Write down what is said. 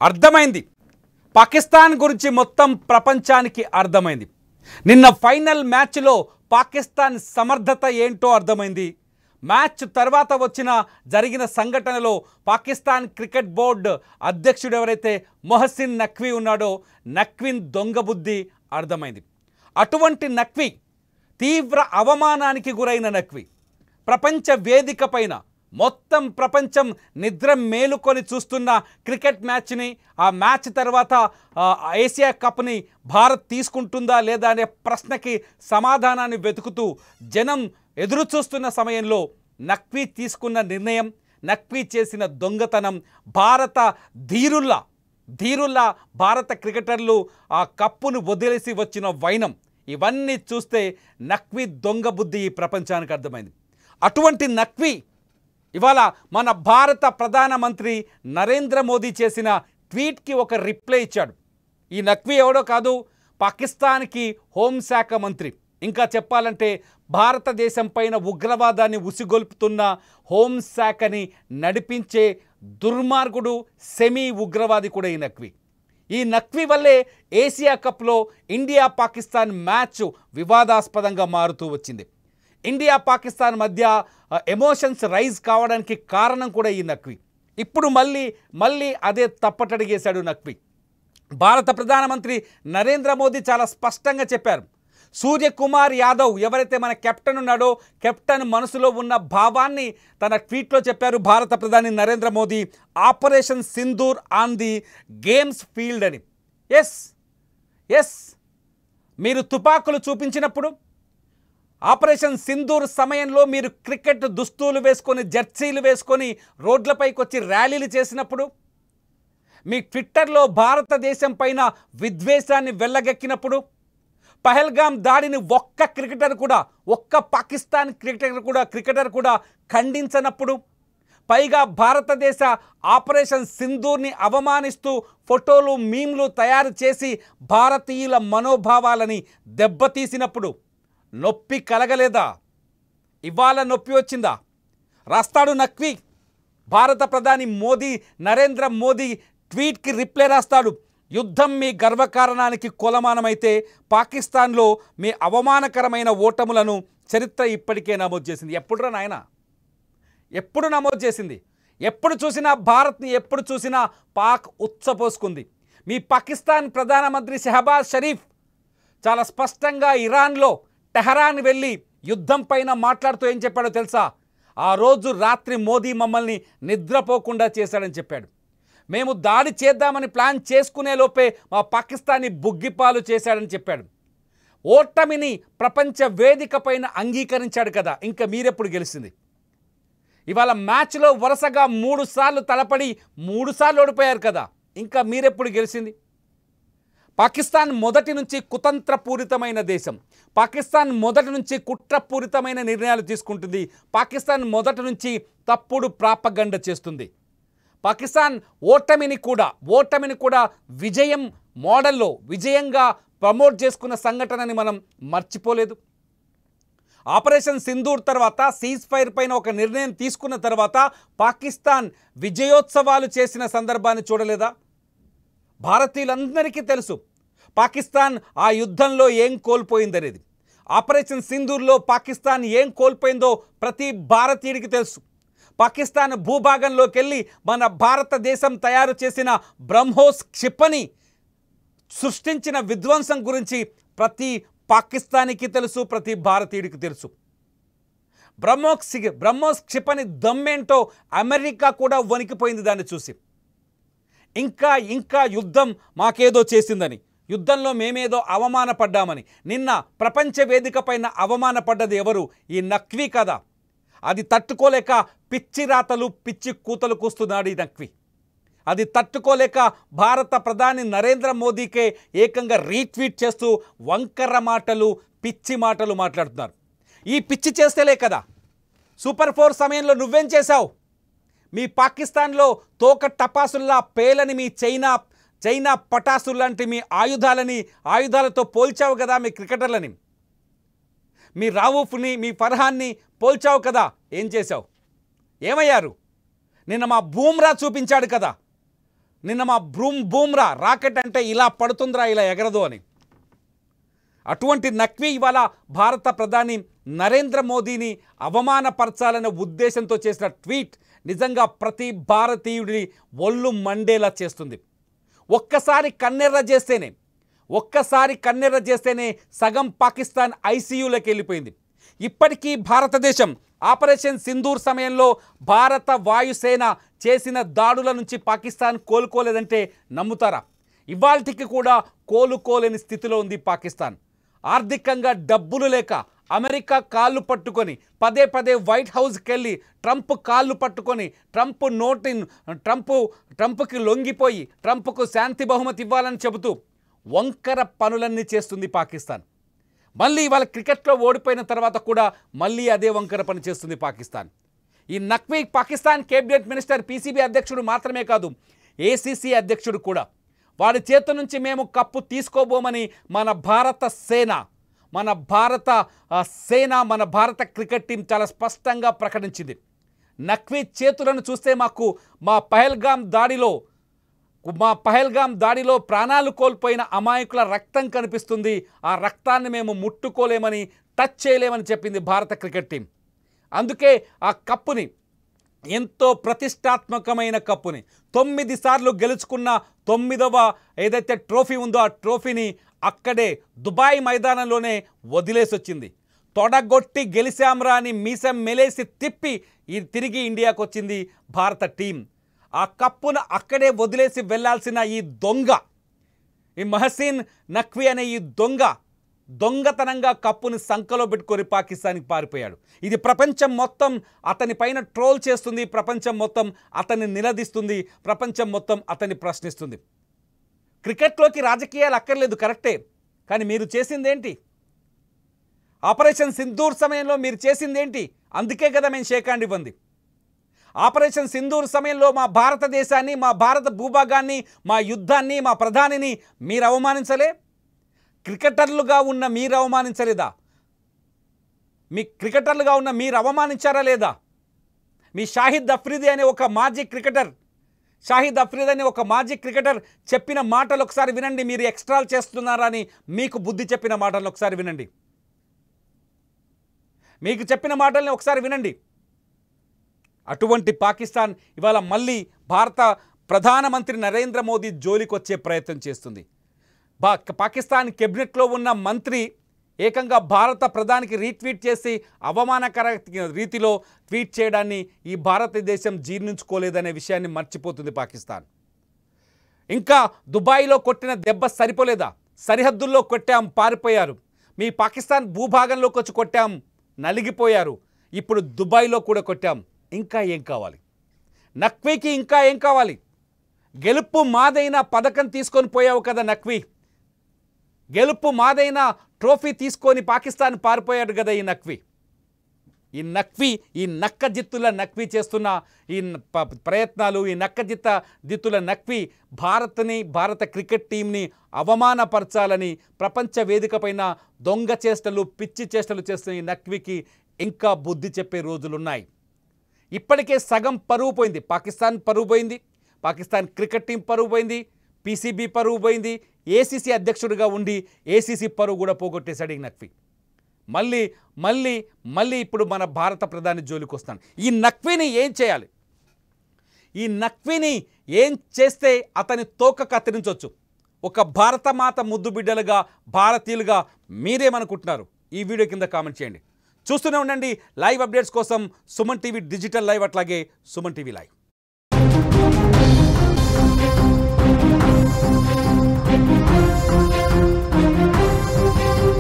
అర్థమైంది. పాకిస్తాన్ గురించి మొత్తం ప్రపంచానికి అర్థమైంది. నిన్న ఫైనల్ మ్యాచ్లో పాకిస్తాన్ సమర్థత ఏంటో అర్థమైంది. మ్యాచ్ తర్వాత జరిగిన సంఘటనలో పాకిస్తాన్ క్రికెట్ బోర్డు అధ్యక్షుడు ఎవరైతే మొహసిన్ నఖ్వీ ఉన్నాడో నఖ్వీన్ దొంగ బుద్ధి అర్థమైంది. అటువంటి నఖ్వీ, తీవ్ర అవమానానికి గురైన నఖ్వీ ప్రపంచ వేదిక పైన మొత్తం ప్రపంచం నిద్ర మేలుకొని చూస్తున్న క్రికెట్ మ్యాచ్ని, ఆ మ్యాచ్ తర్వాత ఏషియా కప్ని భారత్ తీసుకుంటుందా లేదా అనే ప్రశ్నకి సమాధానాన్ని వెతుకుతూ జనం ఎదురు చూస్తున్న సమయంలో నఖ్వీ తీసుకున్న నిర్ణయం, నఖ్వీ చేసిన దొంగతనం, భారత ధీరుల్లా భారత క్రికెటర్లు ఆ కప్పును వదిలేసి వచ్చిన వైనం, ఇవన్నీ చూస్తే నఖ్వీ దొంగ బుద్ధి ఈ ప్రపంచానికి అర్థమైంది. అటువంటి నఖ్వీ ఇవాళ మన భారత ప్రధానమంత్రి నరేంద్ర మోదీ చేసిన ట్వీట్కి ఒక రిప్లై ఇచ్చాడు. ఈ నఖ్వీ ఎవడో కాదు, పాకిస్తాన్కి హోంశాఖ మంత్రి. ఇంకా చెప్పాలంటే భారతదేశం పైన ఉగ్రవాదాన్ని ఉసిగొల్పుతున్న హోంశాఖని నడిపించే దుర్మార్గుడు, సెమీ ఉగ్రవాది కూడా ఈ నఖ్వీ. ఈ నఖ్వీ వల్లే ఏషియా కప్లో ఇండియా పాకిస్తాన్ మ్యాచ్ వివాదాస్పదంగా మారుతూ వచ్చింది. ఇండియా పాకిస్తాన్ మధ్య ఎమోషన్స్ రైజ్ కావడానికి కారణం కూడా ఈ నఖ్వీ. ఇప్పుడు మళ్ళీ అదే తప్పటడిగేశాడు నఖ్వీ. భారత ప్రధానమంత్రి నరేంద్ర మోదీ చాలా స్పష్టంగా చెప్పారు, సూర్యకుమార్ యాదవ్ ఎవరైతే మన కెప్టెన్ ఉన్నాడో, కెప్టెన్ మనసులో ఉన్న భావాన్ని తన ట్వీట్లో చెప్పారు భారత ప్రధాని Narendra Modi. Operation Sindoor on the games field అని. ఎస్ మీరు తుపాకులు చూపించినప్పుడు, ఆపరేషన్ సింధూర్ సమయంలో మీరు క్రికెట్ దుస్తులు వేసుకొని, జెర్సీలు వేసుకొని రోడ్లపైకి వచ్చి ర్యాలీలు చేసినప్పుడు, మీ ట్విట్టర్లో భారతదేశం పైన విద్వేషాన్ని వెళ్ళగక్కినప్పుడు, పహల్గామ్ దాడిని ఒక్క పాకిస్తాన్ క్రికెటర్ కూడా ఖండించనప్పుడు, పైగా భారతదేశ ఆపరేషన్ సింధూర్ని అవమానిస్తూ ఫోటోలు, మీమ్లు తయారు చేసి భారతీయుల మనోభావాలని దెబ్బతీసినప్పుడు నొప్పి కలగలేదా? ఇవాళ నొప్పి వచ్చిందా? రాస్తాడు నఖ్వీ. భారత ప్రధాని నరేంద్ర మోదీ ట్వీట్కి రిప్లై రాస్తాడు, యుద్ధం మీ గర్వకారణానికి కొలమానమైతే పాకిస్తాన్లో మీ అవమానకరమైన ఓటములను చరిత్ర ఇప్పటికే నమోదు చేసింది. ఎప్పుడురా నాయన, ఎప్పుడు నమోదు చేసింది? ఎప్పుడు చూసినా భారత్ని, ఎప్పుడు చూసినా పాక్ ఉచ్చపోసుకుంది. మీ పాకిస్తాన్ ప్రధానమంత్రి షహబాజ్ షరీఫ్ చాలా స్పష్టంగా ఇరాన్లో టెహరాన్ వెళ్ళి యుద్ధం పైన మాట్లాడుతూ ఏం చెప్పాడో తెలుసా? ఆ రోజు రాత్రి మోదీ మమ్మల్ని నిద్రపోకుండా చేశాడని చెప్పాడు. మేము దాడి చేద్దామని ప్లాన్ చేసుకునే లోపే మా పాకిస్తాన్ని బుగ్గిపాలు చేశాడని చెప్పాడు. ఓటమిని ప్రపంచ వేదిక పైన అంగీకరించాడు కదా, ఇంకా మీరెప్పుడు గెలిచింది? ఇవాళ మ్యాచ్లో వరుసగా 3 సార్లు తలపడి 3 సార్లు ఓడిపోయారు కదా, ఇంకా మీరెప్పుడు గెలిచింది? పాకిస్తాన్ మొదటి నుంచి కుతంత్రపూరితమైన దేశం. పాకిస్తాన్ మొదటి నుంచి కుట్రపూరితమైన నిర్ణయాలు తీసుకుంటుంది. పాకిస్తాన్ మొదటి నుంచి తప్పుడు ప్రాపగండ చేస్తుంది. పాకిస్తాన్ ఓటమిని కూడా విజయం మోడల్లో విజయంగా ప్రమోట్ చేసుకున్న సంఘటనని మనం మర్చిపోలేదు. ఆపరేషన్ సింధూర్ తర్వాత సీజ్ ఫైర్ పైన ఒక నిర్ణయం తీసుకున్న తర్వాత పాకిస్తాన్ విజయోత్సవాలు చేసిన సందర్భాన్ని చూడలేదా? భారతీయులందరికీ తెలుసు పాకిస్తాన్ ఆ యుద్ధంలో ఏం కోల్పోయిందనేది. ఆపరేషన్ సింధూర్లో పాకిస్తాన్ ఏం కోల్పోయిందో ప్రతి భారతీయుడికి తెలుసు. పాకిస్తాన్ భూభాగంలోకి వెళ్ళి మన భారతదేశం తయారు చేసిన బ్రహ్మోస్ క్షిపణి సృష్టించిన విధ్వంసం గురించి ప్రతి పాకిస్తానీకి తెలుసు, ప్రతి భారతీయుడికి తెలుసు. బ్రహ్మోస్ క్షిపణి దమ్మేంటో అమెరికా కూడా వణికిపోయింది దాన్ని చూసి. ఇంకా యుద్ధం మాకేదో చేసిందని, యుద్ధంలో మేమేదో అవమానపడ్డామని. నిన్న ప్రపంచ వేదిక పైన అవమానపడ్డది ఎవరు? ఈ నఖ్వీ కదా. అది తట్టుకోలేక పిచ్చి రాతలు, పిచ్చి కూతలు కూస్తున్నాడు ఈ నఖ్వీ. అది తట్టుకోలేక భారత ప్రధాని నరేంద్ర మోదీకే ఏకంగా రీట్వీట్ చేస్తూ వంకర మాటలు, పిచ్చి మాటలు మాట్లాడుతున్నారు. ఈ పిచ్చి చేస్తేలే కదా సూపర్ 4 సమయంలో నువ్వేం చేశావు? మీ పాకిస్తాన్లో తోక టపాసుల్లా పేలని మీ చైనా పటాసులు లాంటి మీ ఆయుధాలతో పోల్చావు కదా మీ క్రికెటర్లని. మీ రావుఫ్ని, మీ ఫర్హాన్ని పోల్చావు కదా, ఏం చేశావు? ఏమయ్యారు? నిన్న మా బూమ్రా చూపించాడు కదా, నిన్న మా బూమ్రా రాకెట్ అంటే ఇలా పడుతుందిరా ఇలా ఎగరదు అని. అటువంటి నక్వీ ఇవాళ భారత ప్రధాని నరేంద్ర మోదీని అవమానపరచాలనే ఉద్దేశంతో చేసిన ట్వీట్ నిజంగా ప్రతి భారతీయుడిని ఒళ్ళు మండేలా చేస్తుంది. ఒక్కసారి కన్నెర్ర చేస్తేనే సగం పాకిస్తాన్ ఐసీయూలోకి వెళ్ళిపోయింది. ఇప్పటికీ భారతదేశం ఆపరేషన్ సింధూర్ సమయంలో భారత వాయుసేన చేసిన దాడుల నుంచి పాకిస్తాన్ కోలుకోలేదంటే నమ్ముతారా? ఇవాల్టికి కూడా కోలుకోలేని స్థితిలో ఉంది పాకిస్తాన్. ఆర్థికంగా డబ్బులు లేక అమెరికా కాళ్ళు పట్టుకొని పదే వైట్ హౌస్కి వెళ్ళి ట్రంప్ కాళ్ళు పట్టుకొని ట్రంప్కి లొంగిపోయి ట్రంప్కు శాంతి బహుమతి ఇవ్వాలని చెబుతూ వంకర పనులన్నీ చేస్తుంది పాకిస్తాన్. మళ్ళీ ఇవాళ క్రికెట్లో ఓడిపోయిన తర్వాత కూడా మళ్ళీ అదే వంకర పని చేస్తుంది పాకిస్తాన్. ఈ Naqvi Pakistan cabinet minister PCB అధ్యక్షుడు మాత్రమే కాదు, ఏసీసీ అధ్యక్షుడు కూడా. వాడి చేతి నుంచి మేము కప్పు తీసుకోబోమని మన భారత క్రికెట్ టీం చాలా స్పష్టంగా ప్రకటించింది. నక్వీ చేతులను చూస్తే మాకు మా పహల్గామ్ దాడిలో ప్రాణాలు కోల్పోయిన అమాయకుల రక్తం కనిపిస్తుంది. ఆ రక్తాన్ని మేము ముట్టుకోలేమని టచ్ చేయలేమని చెప్పింది భారత క్రికెట్ టీం. అందుకే ఆ కప్పుని, ఎంతో ప్రతిష్టాత్మకమైన కప్పుని 9 సార్లు గెలుచుకున్న 9వ ఏదైతే ట్రోఫీ ఉందో ఆ ట్రోఫీని అక్కడే దుబాయ్ మైదానంలోనే వదిలేసి వచ్చింది. తొడగొట్టి గెలిచాంరా అని మీసం మెలేసి తిప్పి తిరిగి ఇండియాకు వచ్చింది భారత టీం. ఆ కప్పును అక్కడే వదిలేసి వెళ్లాల్సిన ఈ మహసిన్ నక్వీ అనే ఈ దొంగతనంగా కప్పుని సంకలో పెట్టుకొని పాకిస్తాన్కి పారిపోయాడు. ఇది ప్రపంచం మొత్తం అతని పైన ట్రోల్ చేస్తుంది, ప్రపంచం మొత్తం అతన్ని నిలదీస్తుంది, ప్రపంచం మొత్తం అతన్ని ప్రశ్నిస్తుంది. క్రికెట్లోకి రాజకీయాలు అక్కర్లేదు, కరెక్టే. కానీ మీరు చేసిందేంటి? ఆపరేషన్ సింధూర్ సమయంలో మీరు చేసిందేంటి? అందుకే కదా మేము షేక్ హ్యాండ్ ఇవ్వండి. ఆపరేషన్ సింధూర్ సమయంలో మా భారతదేశాన్ని, మా భారత భూభాగాన్ని, మా యుద్ధాన్ని, మా ప్రధానిని మీరు అవమానించలే? క్రికెటర్లుగా ఉన్న మీరు అవమానించలేదా? క్రికెటర్లుగా ఉన్న మీరు అవమానించారా లేదా? మీ షాహిద్ అఫ్రిది అనే ఒక మాజీ క్రికెటర్ చెప్పిన మాటలు ఒకసారి వినండి. మీరు ఎక్స్ట్రాలు చేస్తున్నారా అని మీకు బుద్ధి చెప్పిన మాటలను ఒకసారి వినండి. మీకు చెప్పిన మాటల్ని ఒకసారి వినండి. అటువంటి పాకిస్తాన్ ఇవాళ మళ్ళీ భారత ప్రధానమంత్రి నరేంద్ర మోదీ జోలికి వచ్చే ప్రయత్నం చేస్తుంది. పాకిస్తాన్ కేబినెట్లో ఉన్న మంత్రి ఏకంగా భారత ప్రధానికి రీట్వీట్ చేసి అవమానకర రీతిలో ట్వీట్ చేయడాన్ని ఈ భారతదేశం జీర్ణించుకోలేదనే విషయాన్ని మర్చిపోతుంది పాకిస్తాన్. ఇంకా దుబాయ్లో కొట్టిన దెబ్బ సరిపోలేదా? సరిహద్దుల్లో కొట్టాం, పారిపోయారు. మీ పాకిస్తాన్ భూభాగంలోకి వచ్చి కొట్టాం, నలిగిపోయారు. ఇప్పుడు దుబాయ్లో కూడా కొట్టాం. ఇంకా ఏం కావాలి? నక్వీకి ఇంకా ఏం కావాలి? గెలుపు మాదైన పథకం తీసుకొని పోయావు కదా నక్వీ. గెలుపు మాదైన ట్రోఫీ తీసుకొని పాకిస్తాన్ పారిపోయాడు కదా ఈ నక్కజిత్తుల నక్వీ చేస్తున్న ఈ ప్రయత్నాలు, ఈ నక్కజిత్తుల నక్వీ భారత క్రికెట్ టీంని అవమానపరచాలని ప్రపంచ వేదికపైన దొంగ చేష్టలు, పిచ్చి చేష్టలు చేస్తున్న ఈ నక్వీకి ఇంకా బుద్ధి చెప్పే రోజులున్నాయి. ఇప్పటికే సగం పరువు పోయింది. పాకిస్తాన్ పరువు పోయింది, పాకిస్తాన్ క్రికెట్ టీం పరువు పోయింది, పీసీబీ పరువు పోయింది, ఏసీసీ అధ్యక్షుడిగా ఉండి ఏసీసీ పరువు కూడా పోగొట్టేశాడు ఈ నక్వీ. మళ్ళీ ఇప్పుడు మన భారత ప్రధాని జోలికి వస్తాను. ఈ నక్వీని ఏం చేయాలి? ఈ నక్వీని ఏం చేస్తే అతని తోక కత్తిరించవచ్చు? ఒక భారతమాత ముద్దు బిడ్డలుగా, భారతీయులుగా మీరేమనుకుంటున్నారు? ఈ వీడియో కింద కామెంట్ చేయండి. చూస్తూనే ఉండండి లైవ్ అప్డేట్స్ కోసం సుమన్ టీవీ డిజిటల్ లైవ్, అట్లాగే సుమన్ టీవీ లైవ్.